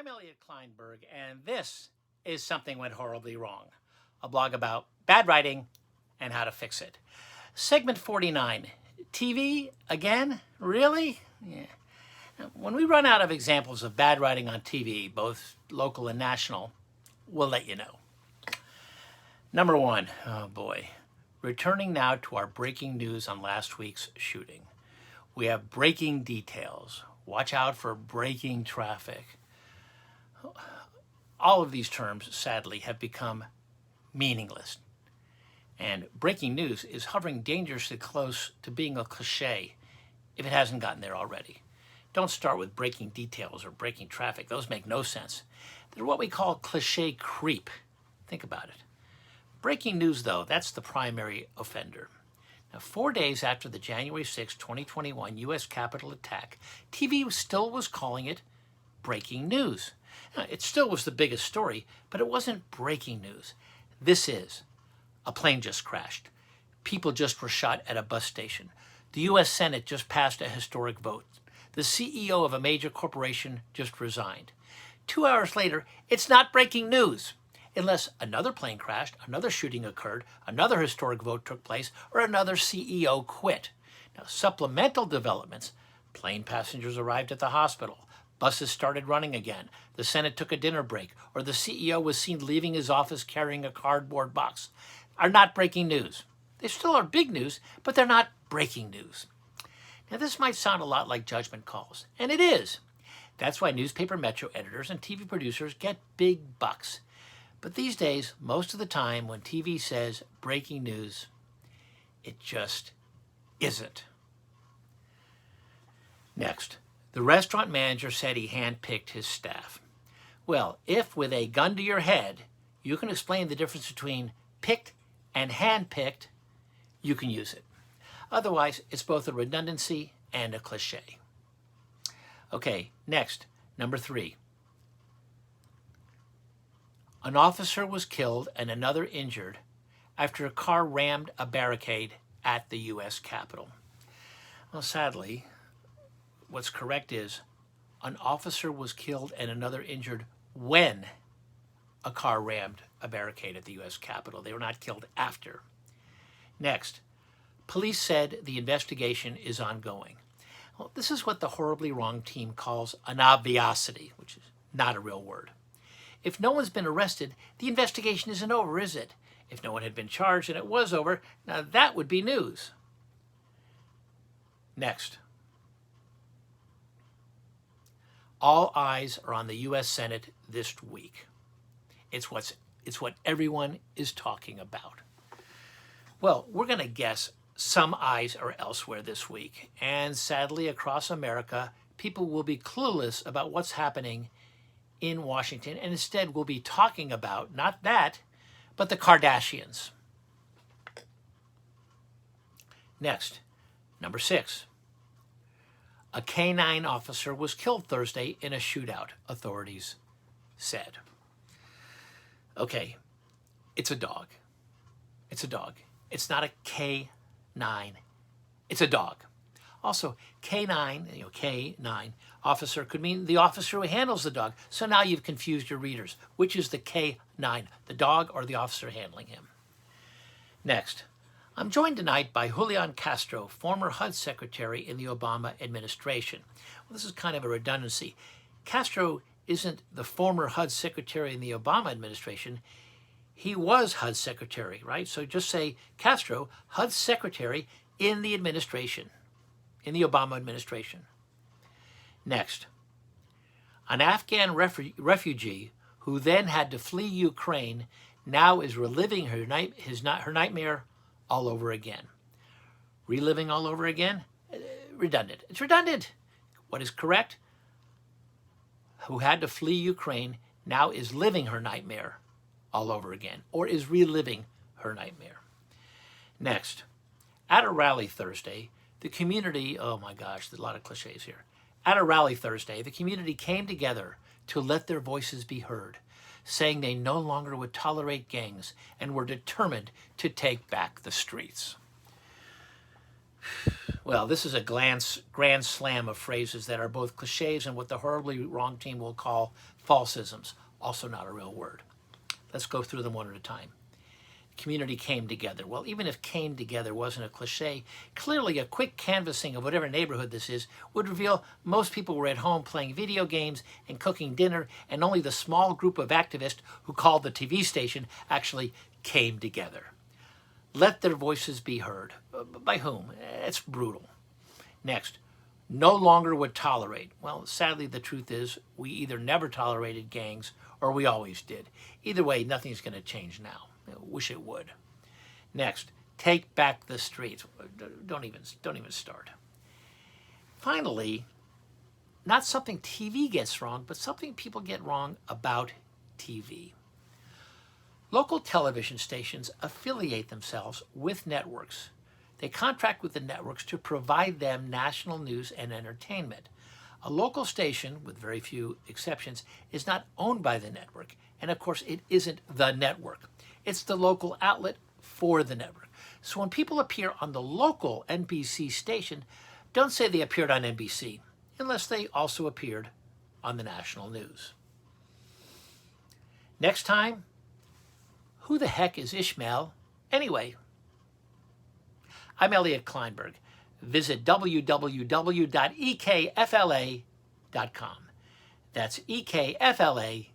I'm Elliot Kleinberg, and this is Something Went Horribly Wrong, a blog about bad writing and how to fix it. Segment 49, TV again? Really? Yeah. When we run out of examples of bad writing on TV, both local and national, we'll let you know. Number one, oh boy, returning now to our breaking news on last week's shooting. We have breaking details. Watch out for breaking traffic. All of these terms, sadly, have become meaningless. And breaking news is hovering dangerously close to being a cliche if it hasn't gotten there already. Don't start with breaking details or breaking traffic. Those make no sense. They're what we call cliche creep. Think about it. Breaking news, though, that's the primary offender. Now, 4 days after the January 6, 2021 U.S. Capitol attack, TV still was calling it breaking news. Now, it still was the biggest story, but it wasn't breaking news. This is: a plane just crashed. People just were shot at a bus station. The U.S. Senate just passed a historic vote. The CEO of a major corporation just resigned. 2 hours later, it's not breaking news, unless another plane crashed, another shooting occurred, another historic vote took place, or another CEO quit. Now, supplemental developments: plane passengers arrived at the hospital, buses started running again, the Senate took a dinner break, or the CEO was seen leaving his office carrying a cardboard box, are not breaking news. They still are big news, but they're not breaking news. Now, this might sound a lot like judgment calls, and it is. That's why newspaper metro editors and TV producers get big bucks. But these days, most of the time when TV says breaking news, it just isn't. Next, the restaurant manager said he handpicked his staff. Well, if with a gun to your head, you can explain the difference between picked and handpicked, you can use it. Otherwise, it's both a redundancy and a cliche. Okay, next, number 3. An officer was killed and another injured after a car rammed a barricade at the U.S. Capitol. Well, sadly, what's correct is an officer was killed and another injured when a car rammed a barricade at the U.S. Capitol. They were not killed after. Next, police said the investigation is ongoing. Well, this is what the Horribly Wrong team calls an obviosity, which is not a real word. If no one's been arrested, the investigation isn't over, is it? If no one had been charged and it was over, now that would be news. Next. All eyes are on the U.S. Senate this week. It's what everyone is talking about. Well, we're going to guess some eyes are elsewhere this week. And sadly, across America, people will be clueless about what's happening in Washington, and instead we'll be talking about, not that, but the Kardashians. Next, number 6. A K-9 officer was killed Thursday in a shootout, authorities said. Okay, it's a dog. It's a dog. It's not a K-9. It's a dog. Also, K-9, K-9 officer could mean the officer who handles the dog. So now you've confused your readers. Which is the K-9, the dog or the officer handling him? Next, I'm joined tonight by Julian Castro, former HUD secretary in the Obama administration. Well, this is kind of a redundancy. Castro isn't the former HUD secretary in the Obama administration. He was HUD secretary, right? So just say Castro, HUD secretary in the administration, in the Obama administration. Next, an Afghan refugee who then had to flee Ukraine now is reliving her nightmare all over again. Reliving all over again? Redundant. It's redundant. What is correct? Who had to flee Ukraine now is living her nightmare all over again, or is reliving her nightmare. Next, at a rally Thursday, the community, oh my gosh, there's a lot of cliches here. At a rally Thursday, the community came together to let their voices be heard, saying they no longer would tolerate gangs and were determined to take back the streets. Well, this is a grand slam of phrases that are both cliches and what the horribly wrong team will call falsisms, also not a real word. Let's go through them one at a time. Community came together. Well, even if came together wasn't a cliche, clearly a quick canvassing of whatever neighborhood this is would reveal most people were at home playing video games and cooking dinner, and only the small group of activists who called the TV station actually came together. Let their voices be heard. By whom? It's brutal. Next, no longer would tolerate. Well, sadly, the truth is we either never tolerated gangs or we always did. Either way, nothing's going to change now. I wish it would. Next, take back the streets. Don't even start. Finally, not something TV gets wrong, but something people get wrong about TV. Local television stations affiliate themselves with networks. They contract with the networks to provide them national news and entertainment. A local station, with very few exceptions, is not owned by the network, and of course it isn't the network. It's the local outlet for the network. So when people appear on the local NBC station, don't say they appeared on NBC, unless they also appeared on the national news. Next time, who the heck is Ishmael anyway? I'm Elliot Kleinberg. Visit www.ekfla.com. That's ekfla.com.